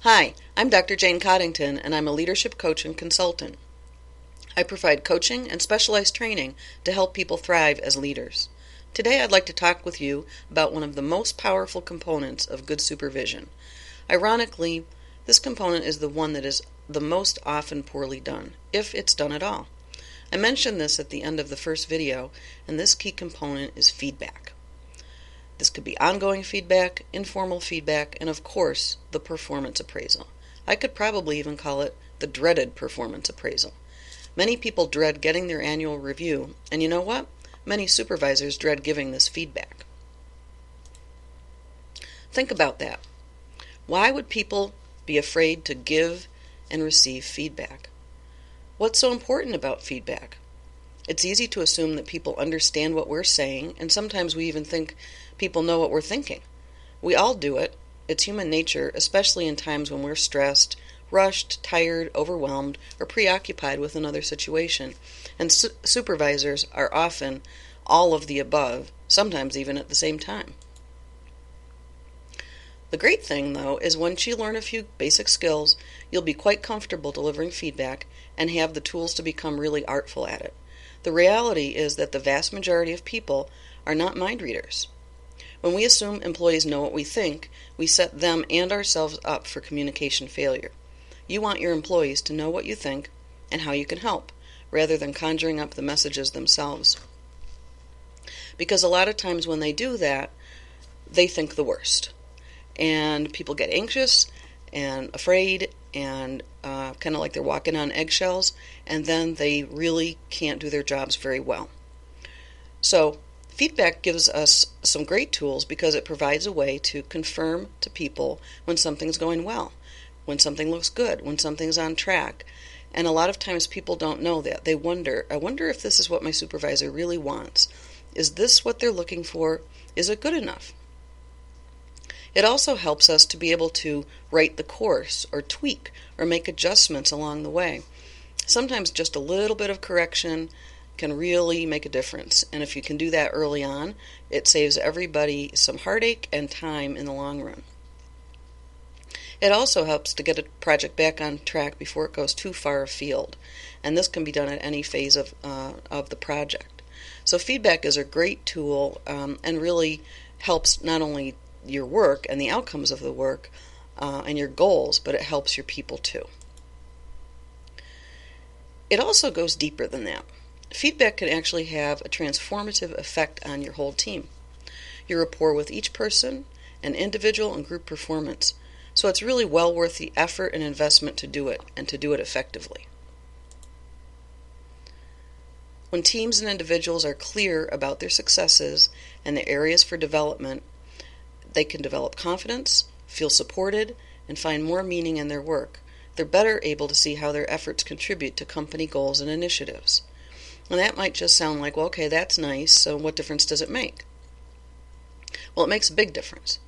Hi, I'm Dr. Jane Coddington, and I'm a leadership coach and consultant. I provide coaching and specialized training to help people thrive as leaders. Today I'd like to talk with you about one of the most powerful components of good supervision. Ironically, this component is the one that is the most often poorly done, if it's done at all. I mentioned this at the end of the first video, and this key component is feedback. This could be ongoing feedback, informal feedback, and of course, the performance appraisal. I could probably even call it the dreaded performance appraisal. Many people dread getting their annual review, and you know what? Many supervisors dread giving this feedback. Think about that. Why would people be afraid to give and receive feedback? What's so important about feedback? It's easy to assume that people understand what we're saying, and sometimes we even think people know what we're thinking. We all do it. It's human nature, especially in times when we're stressed, rushed, tired, overwhelmed, or preoccupied with another situation. And supervisors are often all of the above, sometimes even at the same time. The great thing, though, is once you learn a few basic skills, you'll be quite comfortable delivering feedback and have the tools to become really artful at it. The reality is that the vast majority of people are not mind readers. When we assume employees know what we think, we set them and ourselves up for communication failure. You want your employees to know what you think and how you can help, rather than conjuring up the messages themselves. Because a lot of times when they do that, they think the worst. And people get anxious and afraid and kind of like they're walking on eggshells, and then they really can't do their jobs very well. So feedback gives us some great tools because it provides a way to confirm to people when something's going well, when something looks good, when something's on track. And a lot of times people don't know that. They wonder, I wonder if this is what my supervisor really wants. Is this what they're looking for? Is it good enough? It also helps us to be able to write the course or tweak or make adjustments along the way. Sometimes just a little bit of correction can really make a difference. And if you can do that early on, it saves everybody some heartache and time in the long run. It also helps to get a project back on track before it goes too far afield. And this can be done at any phase of the project. So feedback is a great tool and really helps not only your work and the outcomes of the work and your goals, but it helps your people too. It also goes deeper than that. Feedback can actually have a transformative effect on your whole team, your rapport with each person, and individual and group performance. So it's really well worth the effort and investment to do it, and to do it effectively. When teams and individuals are clear about their successes and their areas for development, they can develop confidence, feel supported, and find more meaning in their work. They're better able to see how their efforts contribute to company goals and initiatives. And that might just sound like, well, okay, that's nice, so what difference does it make? Well, it makes a big difference.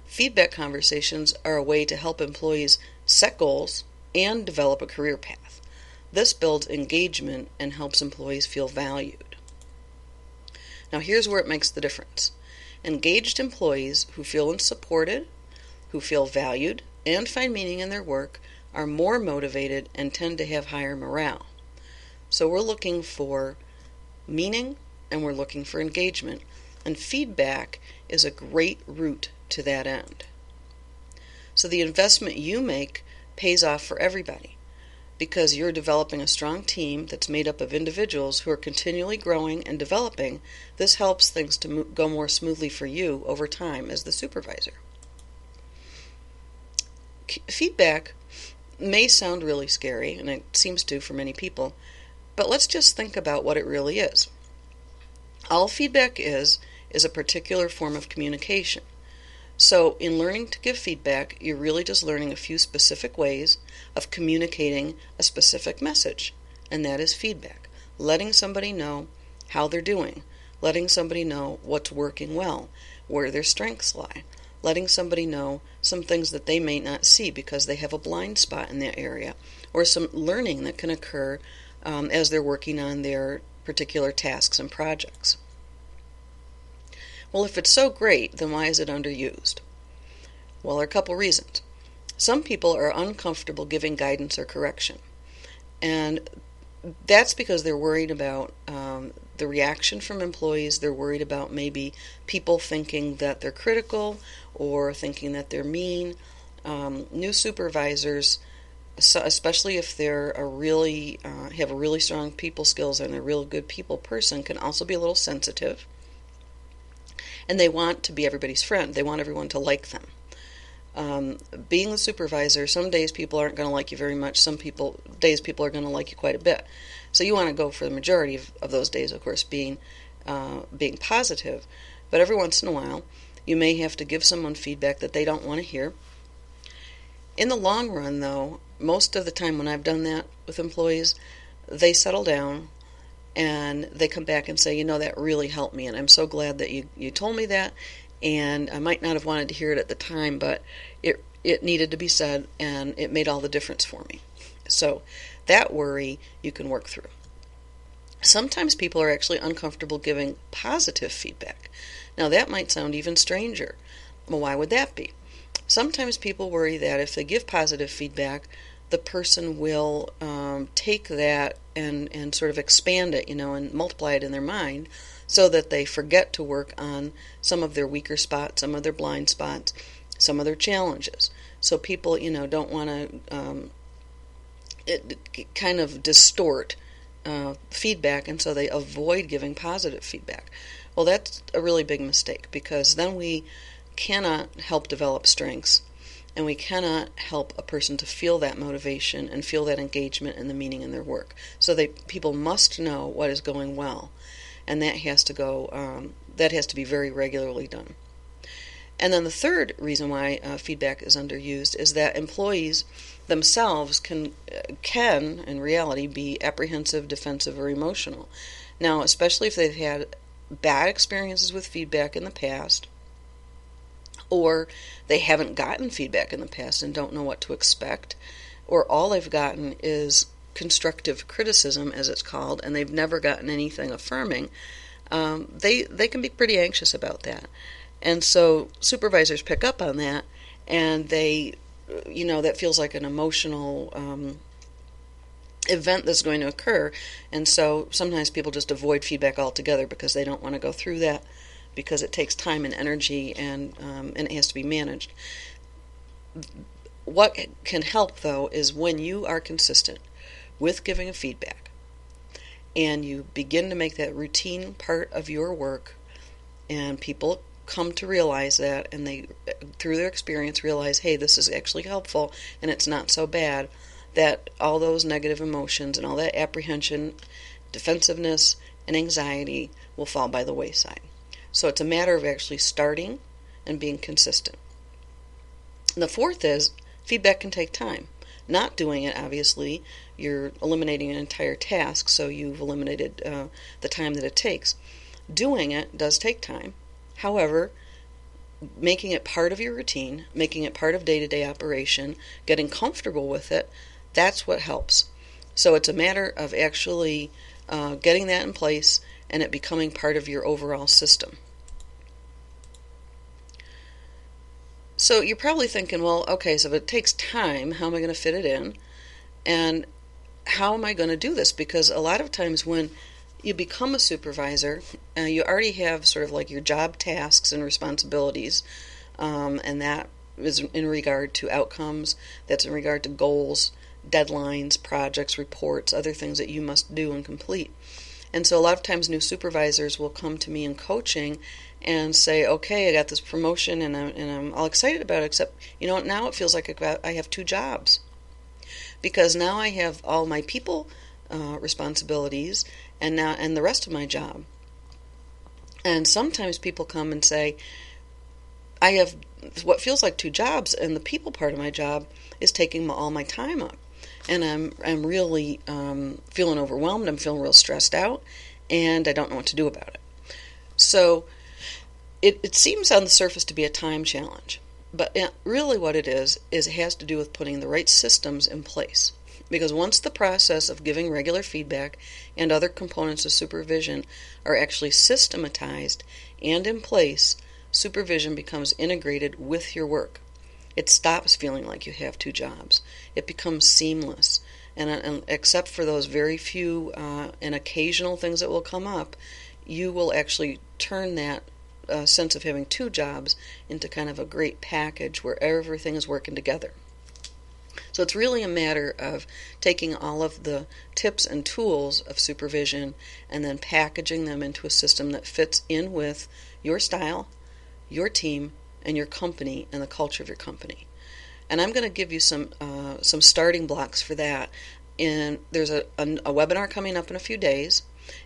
Feedback conversations are a way to help employees set goals and develop a career path. This builds engagement and helps employees feel valued. Now here's where it makes the difference. Engaged employees who feel supported, who feel valued, and find meaning in their work are more motivated and tend to have higher morale. So we're looking for meaning and we're looking for engagement, and feedback is a great route to that end. So the investment you make pays off for everybody because you're developing a strong team that's made up of individuals who are continually growing and developing. This helps things to go more smoothly for you over time as the supervisor. Feedback may sound really scary, and it seems to for many people, but let's just think about what it really is. All feedback is a particular form of communication. So in learning to give feedback, you're really just learning a few specific ways of communicating a specific message, and that is feedback. Letting somebody know how they're doing, letting somebody know what's working well, where their strengths lie, letting somebody know some things that they may not see because they have a blind spot in that area, or some learning that can occur as they're working on their particular tasks and projects. Well, if it's so great, then why is it underused? Well, there are a couple reasons. Some people are uncomfortable giving guidance or correction, and that's because they're worried about the reaction from employees. They're worried about maybe people thinking that they're critical or thinking that they're mean. New supervisors, especially if they're have a really strong people skills and they're a real good people person, can also be a little sensitive. And they want to be everybody's friend. They want everyone to like them. Being the supervisor, some days people aren't going to like you very much. Days people are going to like you quite a bit. So you want to go for the majority of those days, of course, being positive. But every once in a while, you may have to give someone feedback that they don't want to hear. In the long run, though, most of the time when I've done that with employees, they settle down and they come back and say, that really helped me, and I'm so glad that you told me that. And I might not have wanted to hear it at the time, but it needed to be said, and it made all the difference for me. So that worry you can work through. Sometimes people are actually uncomfortable giving positive feedback. Now that might sound even stranger. Well, why would that be? Sometimes people worry that if they give positive feedback, the person will take that and sort of expand it, and multiply it in their mind, so that they forget to work on some of their weaker spots, some of their blind spots, some of their challenges. So people, don't want to kind of distort feedback, and so they avoid giving positive feedback. Well, that's a really big mistake, because then we cannot help develop strengths, and we cannot help a person to feel that motivation and feel that engagement and the meaning in their work. So people must know what is going well. And that has to be very regularly done. And then the third reason why feedback is underused is that employees themselves can in reality be apprehensive, defensive, or emotional. Now, especially if they've had bad experiences with feedback in the past, or they haven't gotten feedback in the past and don't know what to expect, or all they've gotten is constructive criticism, as it's called, and they've never gotten anything affirming, they can be pretty anxious about that. And so supervisors pick up on that, and that feels like an emotional event that's going to occur. And so sometimes people just avoid feedback altogether because they don't want to go through that, because it takes time and energy, and it has to be managed. What can help, though, is when you are consistent with giving a feedback, and you begin to make that routine part of your work, and people come to realize that, and they, through their experience, realize, hey, this is actually helpful, and it's not so bad, that all those negative emotions and all that apprehension, defensiveness, and anxiety will fall by the wayside. So it's a matter of actually starting and being consistent. And the fourth is, feedback can take time. Not doing it, obviously, you're eliminating an entire task, so you've eliminated the time that it takes. Doing it does take time. However, making it part of your routine, making it part of day-to-day operation, getting comfortable with it, that's what helps. So it's a matter of actually getting that in place and it becoming part of your overall system. So you're probably thinking, well, okay, so if it takes time, how am I going to fit it in? And how am I going to do this? Because a lot of times when you become a supervisor, you already have sort of like your job tasks and responsibilities, and that is in regard to outcomes, that's in regard to goals, deadlines, projects, reports, other things that you must do and complete. And so a lot of times new supervisors will come to me in coaching and say, okay, I got this promotion and I'm all excited about it, except, now it feels like I have two jobs. Because now I have all my people responsibilities and the rest of my job. And sometimes people come and say, I have what feels like two jobs, and the people part of my job is taking all my time up. And I'm really feeling overwhelmed, I'm feeling real stressed out, and I don't know what to do about it. So it seems on the surface to be a time challenge. But really what it is it has to do with putting the right systems in place. Because once the process of giving regular feedback and other components of supervision are actually systematized and in place, supervision becomes integrated with your work. it stops feeling like you have two jobs. It becomes seamless. And except for those very few and occasional things that will come up, you will actually turn that sense of having two jobs into kind of a great package where everything is working together. So it's really a matter of taking all of the tips and tools of supervision and then packaging them into a system that fits in with your style, your team, and your company and the culture of your company. And I'm going to give you some starting blocks for that. And there's a webinar coming up in a few days.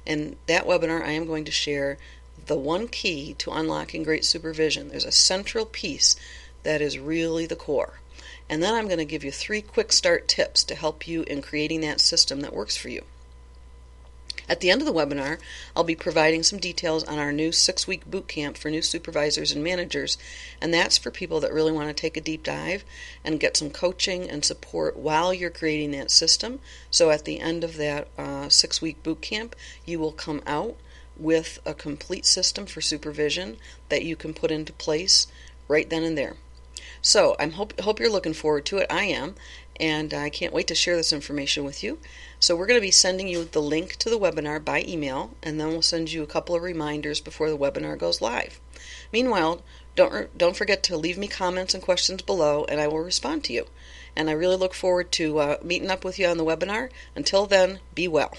And that webinar I am going to share the one key to unlocking great supervision. There's a central piece that is really the core. And then I'm going to give you 3 quick start tips to help you in creating that system that works for you. At the end of the webinar, I'll be providing some details on our new 6-week boot camp for new supervisors and managers, and that's for people that really want to take a deep dive and get some coaching and support while you're creating that system. So at the end of that 6-week boot camp, you will come out with a complete system for supervision that you can put into place right then and there. So I hope you're looking forward to it. I am, and I can't wait to share this information with you. So we're going to be sending you the link to the webinar by email, and then we'll send you a couple of reminders before the webinar goes live. Meanwhile, don't forget to leave me comments and questions below, and I will respond to you. And I really look forward to meeting up with you on the webinar. Until then, be well.